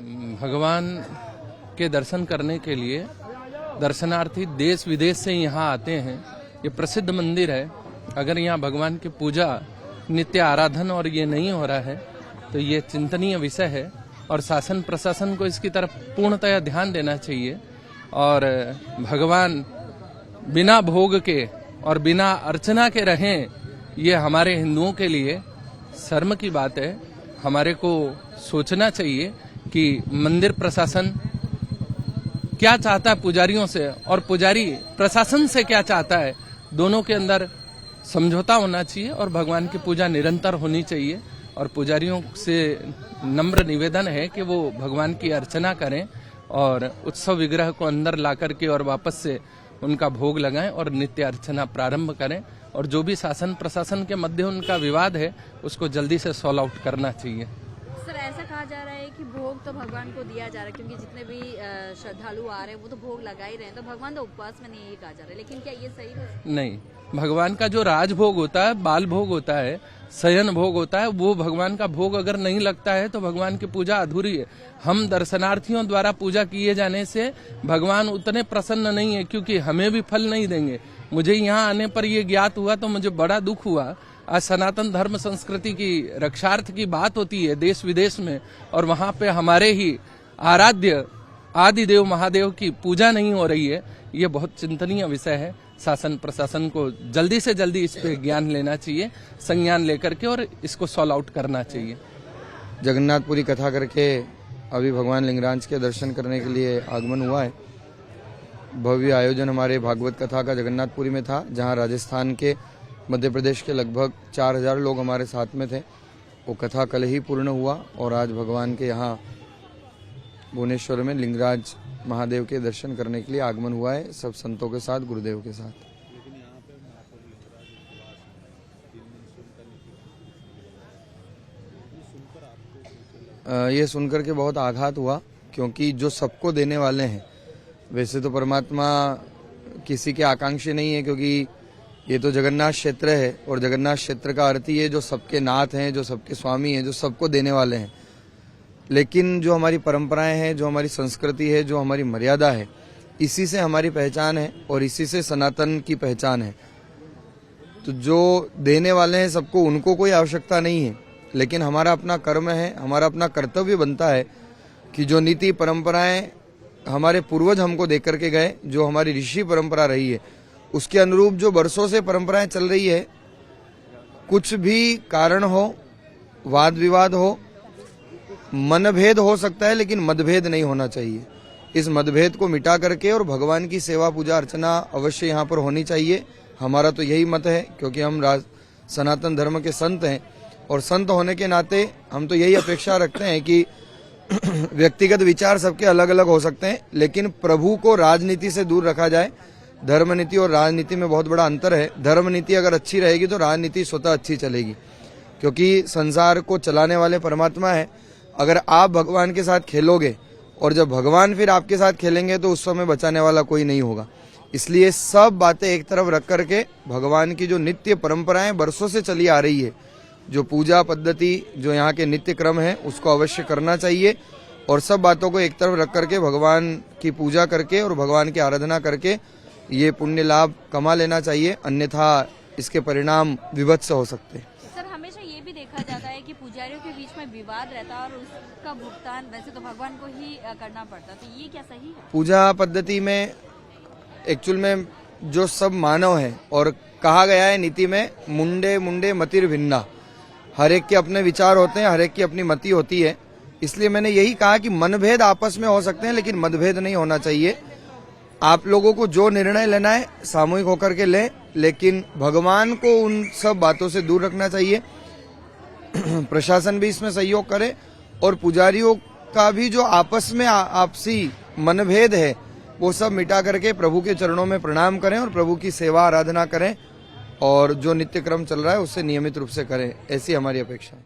भगवान के दर्शन करने के लिए दर्शनार्थी देश विदेश से यहाँ आते हैं। ये प्रसिद्ध मंदिर है। अगर यहाँ भगवान की पूजा नित्य आराधन और ये नहीं हो रहा है तो ये चिंतनीय विषय है और शासन प्रशासन को इसकी तरफ पूर्णतया ध्यान देना चाहिए। और भगवान बिना भोग के और बिना अर्चना के रहें, ये हमारे हिंदुओं के लिए शर्म की बात है। हमारे को सोचना चाहिए कि मंदिर प्रशासन क्या चाहता है पुजारियों से और पुजारी प्रशासन से क्या चाहता है। दोनों के अंदर समझौता होना चाहिए और भगवान की पूजा निरंतर होनी चाहिए। और पुजारियों से नम्र निवेदन है कि वो भगवान की अर्चना करें और उत्सव विग्रह को अंदर ला करके और वापस से उनका भोग लगाएं और नित्य अर्चना प्रारंभ करें। और जो भी शासन प्रशासन के मध्य उनका विवाद है उसको जल्दी से सॉल्व आउट करना चाहिए। सर, ऐसा कहा जा रहा है कि भोग तो भगवान को दिया जा रहा है, क्योंकि जितने भी श्रद्धालु आ रहे हैं वो तो भोग लगा ही रहे हैं, तो भगवान तो उपवास में नहीं, ये कहा जा रहा है। लेकिन क्या ये सही है? नहीं, भगवान का जो राजभोग होता है, बाल भोग होता है, शयन भोग होता है, वो भगवान का भोग अगर नहीं लगता है तो भगवान की पूजा अधूरी है। हम दर्शनार्थियों द्वारा पूजा किए जाने से भगवान उतने प्रसन्न नहीं है, क्योंकि हमें भी फल नहीं देंगे। मुझे यहाँ आने पर ये ज्ञात हुआ तो मुझे बड़ा दुख हुआ। आज सनातन धर्म संस्कृति की रक्षार्थ की बात होती है देश विदेश में, और वहाँ पे हमारे ही आराध्य आदिदेव महादेव की पूजा नहीं हो रही है। ये बहुत चिंतनीय विषय है। शासन प्रशासन को जल्दी से जल्दी इस पे ज्ञान लेना चाहिए, संज्ञान लेकर के, और इसको सॉल्व आउट करना चाहिए। जगन्नाथपुरी कथा करके अभी भगवान लिंगराज के दर्शन करने के लिए आगमन हुआ है। भव्य आयोजन हमारे भागवत कथा का जगन्नाथपुरी में था, जहां राजस्थान के, मध्य प्रदेश के लगभग 4000 लोग हमारे साथ में थे। वो कथा कल ही पूर्ण हुआ और आज भगवान के यहाँ भुवनेश्वर में लिंगराज महादेव के दर्शन करने के लिए आगमन हुआ है, सब संतों के साथ, गुरुदेव के साथ। ये सुनकर के बहुत आघात हुआ, क्योंकि जो सबको देने वाले हैं, वैसे तो परमात्मा किसी के आकांक्षी नहीं है, क्योंकि ये तो जगन्नाथ क्षेत्र है और जगन्नाथ क्षेत्र का अर्थ ही है जो सबके नाथ हैं, जो सबके स्वामी हैं, जो सबको देने वाले हैं। लेकिन जो हमारी परंपराएं हैं, जो हमारी संस्कृति है, जो हमारी मर्यादा है, इसी से हमारी पहचान है और इसी से सनातन की पहचान है। तो जो देने वाले हैं सबको, उनको कोई आवश्यकता नहीं है, लेकिन हमारा अपना कर्म है, हमारा अपना कर्तव्य बनता है कि जो नीति परंपराएं हमारे पूर्वज हमको दे करके गए, जो हमारी ऋषि परंपरा रही है, उसके अनुरूप जो वर्षों से परंपराएं चल रही है, कुछ भी कारण हो, वाद विवाद हो, मनभेद हो सकता है, लेकिन मतभेद नहीं होना चाहिए। इस मतभेद को मिटा करके और भगवान की सेवा पूजा अर्चना अवश्य यहाँ पर होनी चाहिए। हमारा तो यही मत है, क्योंकि हम सनातन धर्म के संत हैं और संत होने के नाते हम तो यही अपेक्षा रखते हैं कि व्यक्तिगत विचार सबके अलग अलग हो सकते हैं, लेकिन प्रभु को राजनीति से दूर रखा जाए। धर्म नीति और राजनीति में बहुत बड़ा अंतर है। धर्म नीति अगर अच्छी रहेगी तो राजनीति स्वतः अच्छी चलेगी, क्योंकि संसार को चलाने वाले परमात्मा है। अगर आप भगवान के साथ खेलोगे और जब भगवान फिर आपके साथ खेलेंगे तो उस समय बचाने वाला कोई नहीं होगा। इसलिए सब बातें एक तरफ रख करके भगवान की जो नित्य परंपराएं वर्षों से चली आ रही है, जो पूजा पद्धति, जो यहाँ के नित्य क्रम है, उसको अवश्य करना चाहिए। और सब बातों को एक तरफ रख करके भगवान की पूजा करके और भगवान की आराधना करके ये पुण्य लाभ कमा लेना चाहिए, अन्यथा इसके परिणाम विभत्स हो सकते हैं। सर, हमेशा ये भी देखा जाता है कि पुजारियों के बीच में विवाद रहता है और उसका भुगतान वैसे तो भगवान को ही करना पड़ता, तो ये क्या सही है? पूजा पद्धति में एक्चुअल में जो सब मानव है, और कहा गया है नीति में, मुंडे मुंडे मतिर भिन्ना, हर एक के अपने विचार होते हैं, हर एक की अपनी मति होती है। इसलिए मैंने यही कहा कि मनभेद आपस में हो सकते हैं, लेकिन मतभेद नहीं होना चाहिए। आप लोगों को जो निर्णय लेना है सामूहिक होकर के लें, लेकिन भगवान को उन सब बातों से दूर रखना चाहिए। प्रशासन भी इसमें सहयोग करे और पुजारियों का भी जो आपस में आपसी मनभेद है वो सब मिटा करके प्रभु के चरणों में प्रणाम करें और प्रभु की सेवा आराधना करें, और जो नित्य क्रम चल रहा है उससे नियमित रूप से करें, ऐसी हमारी अपेक्षा है।